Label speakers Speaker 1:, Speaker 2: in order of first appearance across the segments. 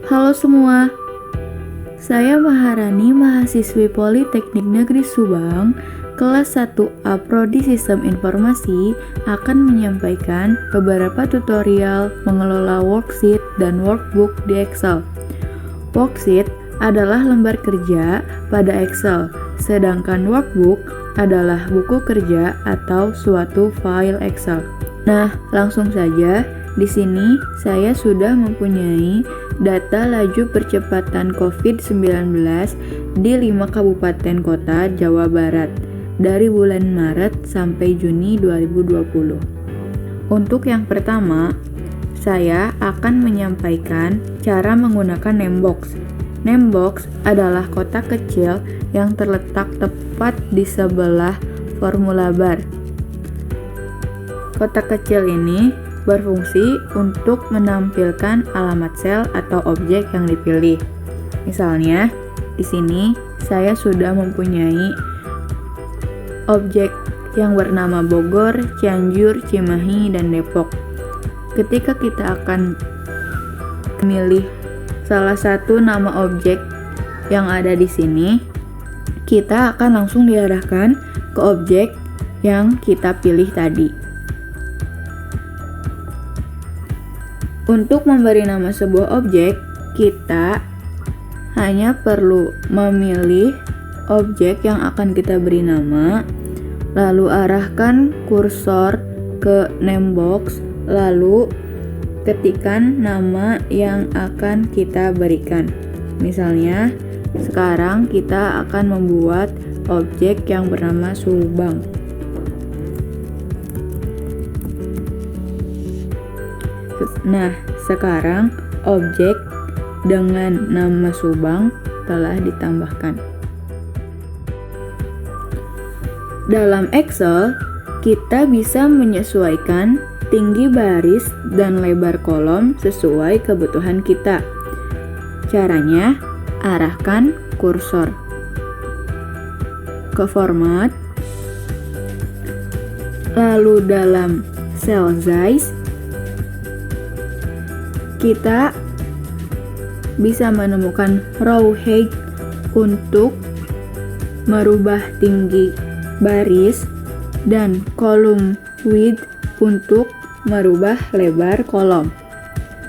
Speaker 1: Halo semua, saya Maharani, mahasiswi Politeknik Negeri Subang, kelas 1A Prodi Sistem Informasi, akan menyampaikan beberapa tutorial mengelola worksheet dan workbook di Excel. Worksheet adalah lembar kerja pada Excel, sedangkan workbook adalah buku kerja atau suatu file Excel. Nah, langsung saja. Di sini saya sudah mempunyai data laju percepatan COVID-19 di 5 kabupaten kota Jawa Barat dari bulan Maret sampai Juni 2020. Untuk yang pertama, saya akan menyampaikan cara menggunakan Namebox. Namebox adalah kotak kecil yang terletak tepat di sebelah formula bar. Kotak kecil ini berfungsi untuk menampilkan alamat sel atau objek yang dipilih. Misalnya, di sini saya sudah mempunyai objek yang bernama Bogor, Cianjur, Cimahi, dan Depok. Ketika kita akan memilih salah satu nama objek yang ada di sini, kita akan langsung diarahkan ke objek yang kita pilih tadi. Untuk memberi nama sebuah objek, kita hanya perlu memilih objek yang akan kita beri nama, lalu arahkan kursor ke Namebox, lalu ketikkan nama yang akan kita berikan. Misalnya, sekarang kita akan membuat objek yang bernama Subang. Nah, sekarang objek dengan nama Subang telah ditambahkan. Dalam Excel, kita bisa menyesuaikan tinggi baris dan lebar kolom sesuai kebutuhan kita. Caranya, arahkan kursor ke format, lalu dalam cell size, kita bisa menemukan row height untuk merubah tinggi baris dan column width untuk merubah lebar kolom.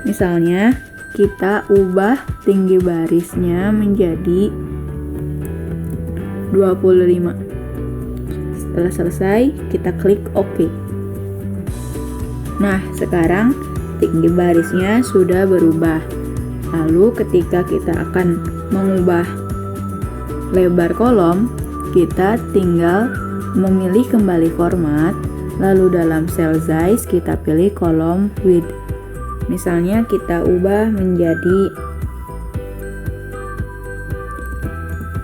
Speaker 1: Misalnya, kita ubah tinggi barisnya menjadi 25. Setelah selesai, kita klik OK. Nah, sekarang tinggi barisnya sudah berubah. Lalu ketika kita akan mengubah lebar kolom, kita tinggal memilih kembali format, lalu dalam cell size kita pilih kolom width. Misalnya kita ubah menjadi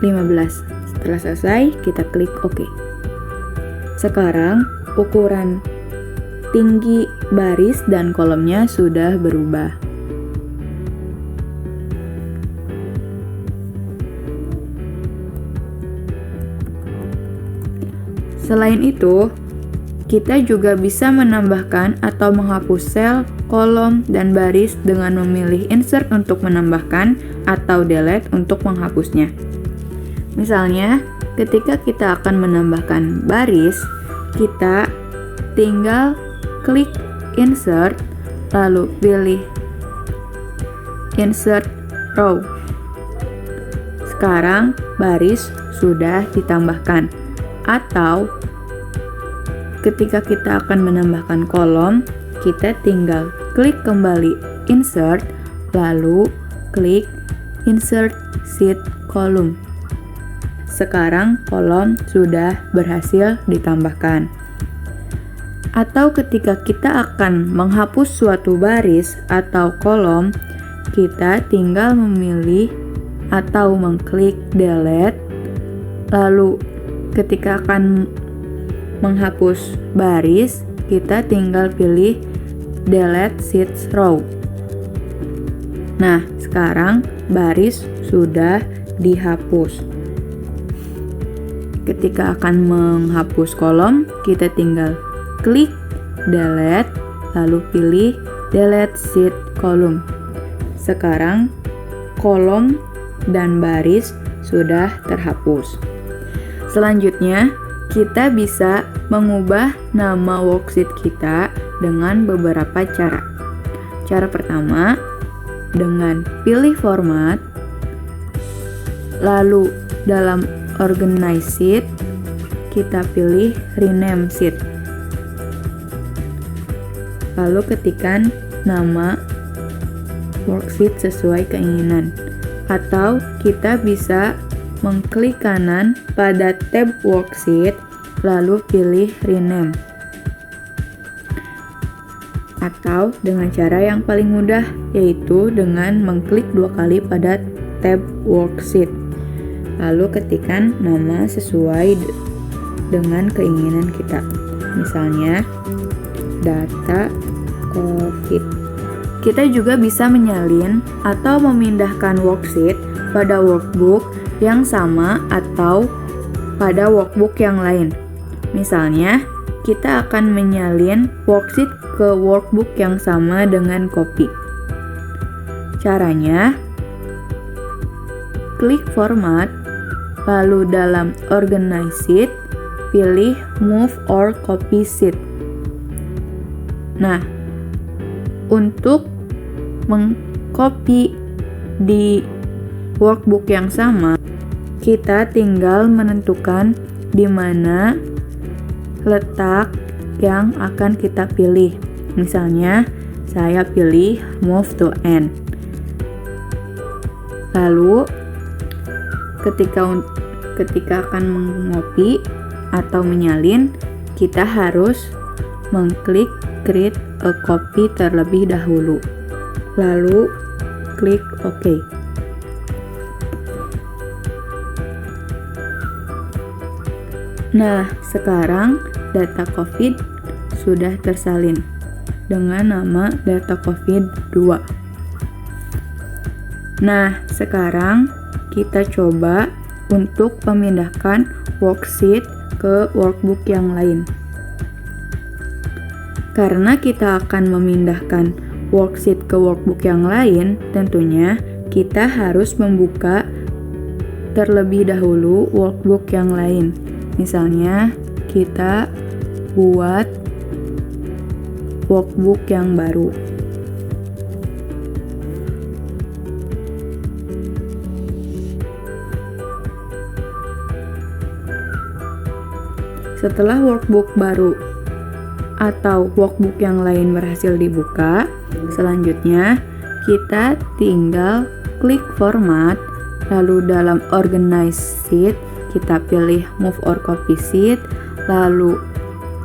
Speaker 1: 15. Setelah selesai, kita klik OK. Sekarang ukuran tinggi baris dan kolomnya sudah berubah. Selain itu, kita juga bisa menambahkan atau menghapus sel, kolom, dan baris dengan memilih insert untuk menambahkan atau delete untuk menghapusnya. Misalnya, ketika kita akan menambahkan baris, kita tinggal klik insert, lalu pilih insert row. Sekarang baris sudah ditambahkan. Atau ketika kita akan menambahkan kolom, kita tinggal klik kembali insert, lalu klik insert sheet column. Sekarang kolom sudah berhasil ditambahkan. Atau ketika kita akan menghapus suatu baris atau kolom, kita tinggal memilih atau mengklik delete, lalu ketika akan menghapus baris, kita tinggal pilih delete sheet row. Nah, sekarang baris sudah dihapus. Ketika akan menghapus kolom, kita tinggal klik delete, lalu pilih delete sheet column. Sekarang kolom dan baris sudah terhapus. Selanjutnya, kita bisa mengubah nama worksheet kita dengan beberapa cara. Cara pertama, dengan pilih format, lalu dalam organize sheet, kita pilih rename sheet. Lalu ketikkan nama worksheet sesuai keinginan. Atau kita bisa mengklik kanan pada tab worksheet, lalu pilih rename. Atau dengan cara yang paling mudah, yaitu dengan mengklik 2 kali pada tab worksheet. Lalu ketikkan nama sesuai dengan keinginan kita. Misalnya, data COVID. Kita juga bisa menyalin atau memindahkan worksheet pada workbook yang sama atau pada workbook yang lain. Misalnya, kita akan menyalin worksheet ke workbook yang sama dengan copy. Caranya, klik format, lalu dalam organize sheet, pilih move or copy sheet. Nah, untuk mengcopy di workbook yang sama, kita tinggal menentukan di mana letak yang akan kita pilih. Misalnya, saya pilih move to end. Lalu, ketika akan mengcopy atau menyalin, kita harus mengklik create a copy terlebih dahulu. Lalu klik OK. Nah, sekarang data COVID sudah tersalin dengan nama data COVID-2. Nah, sekarang kita coba untuk memindahkan worksheet ke workbook yang lain. Karena kita akan memindahkan worksheet ke workbook yang lain, tentunya kita harus membuka terlebih dahulu workbook yang lain. Misalnya, kita buat workbook yang baru. Setelah workbook baru atau workbook yang lain berhasil dibuka, selanjutnya kita tinggal klik format, lalu dalam organize sheet kita pilih move or copy sheet, lalu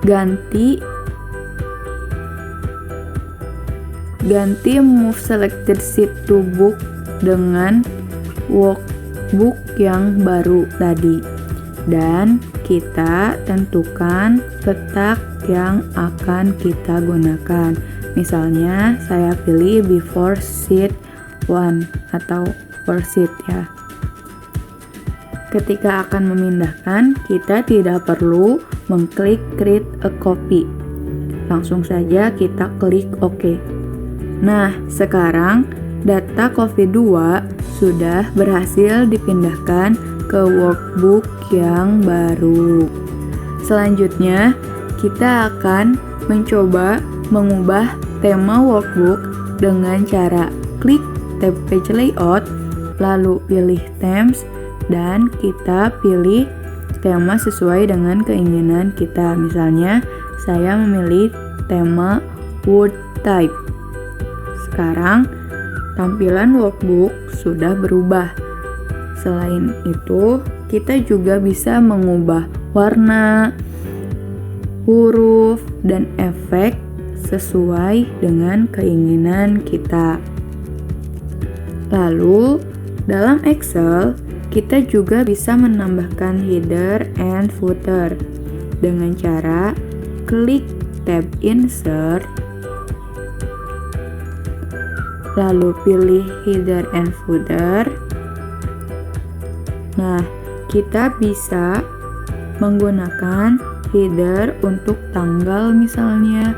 Speaker 1: ganti move selected sheet to book dengan workbook yang baru tadi, dan kita tentukan letak yang akan kita gunakan. Misalnya, saya pilih before sheet 1 atau first sheet ya. Ketika akan memindahkan, kita tidak perlu mengklik create a copy. Langsung saja kita klik OK. Nah, sekarang data COVID-2 sudah berhasil dipindahkan ke workbook yang baru. Selanjutnya, kita akan mencoba mengubah tema workbook dengan cara klik tab page layout, lalu pilih themes, dan kita pilih tema sesuai dengan keinginan kita. Misalnya, saya memilih tema wood type. Sekarang, tampilan workbook sudah berubah. Selain itu, kita juga bisa mengubah warna, huruf, dan efek sesuai dengan keinginan kita. Lalu, dalam Excel, kita juga bisa menambahkan header and footer dengan cara klik tab Insert, lalu pilih header and footer. Nah, kita bisa menggunakan header untuk tanggal misalnya.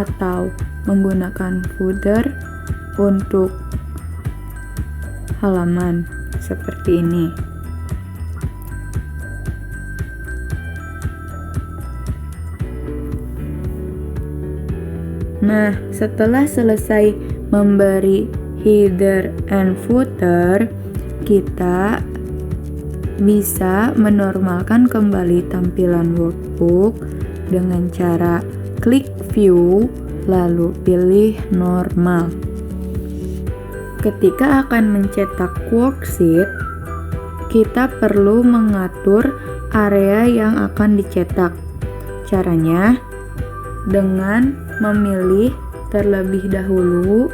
Speaker 1: atau menggunakan footer untuk halaman seperti ini. Nah, setelah selesai memberi header and footer, kita bisa menormalkan kembali tampilan workbook dengan cara klik view lalu pilih normal. Ketika akan mencetak worksheet, kita perlu mengatur area yang akan dicetak. Caranya dengan memilih terlebih dahulu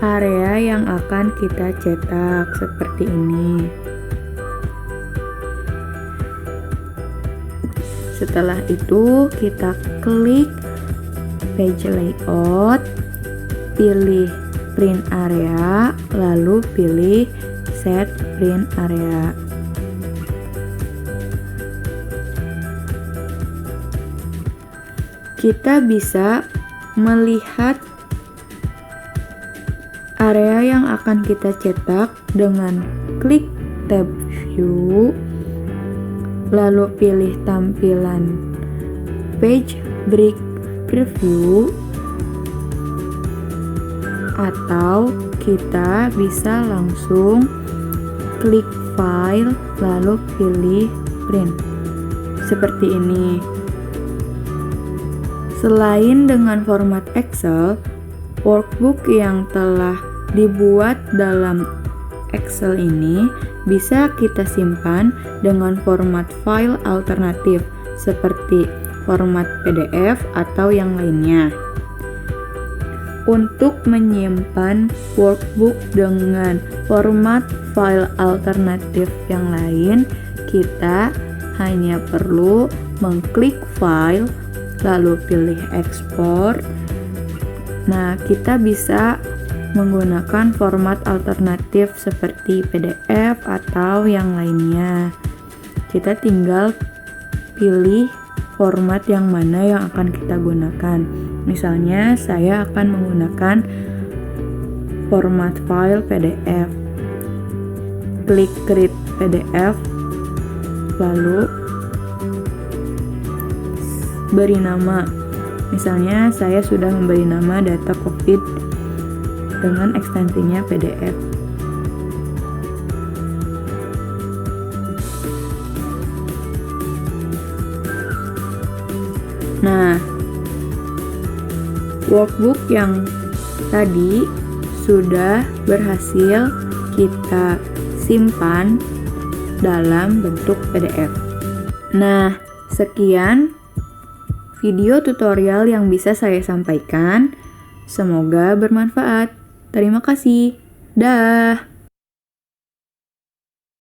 Speaker 1: area yang akan kita cetak seperti ini. Setelah itu kita klik page layout, pilih print area, lalu pilih set print area. Kita bisa melihat area yang akan kita cetak dengan klik tab view, lalu pilih tampilan page break preview, atau kita bisa langsung klik file lalu pilih print seperti ini. Selain dengan format Excel, workbook yang telah dibuat dalam Excel ini bisa kita simpan dengan format file alternatif seperti format PDF atau yang lainnya. Untuk menyimpan workbook dengan format file alternatif yang lain, kita hanya perlu mengklik file lalu pilih ekspor. Nah, kita bisa menggunakan format alternatif seperti PDF atau yang lainnya. Kita tinggal pilih format yang mana yang akan kita gunakan. Misalnya saya akan menggunakan format file PDF. Klik create PDF, lalu beri nama. Misalnya saya sudah memberi nama data COVID dengan ekstensinya PDF. Nah, workbook yang tadi sudah berhasil kita simpan dalam bentuk PDF. Nah, sekian video tutorial yang bisa saya sampaikan. Semoga bermanfaat. Terima kasih. Dah.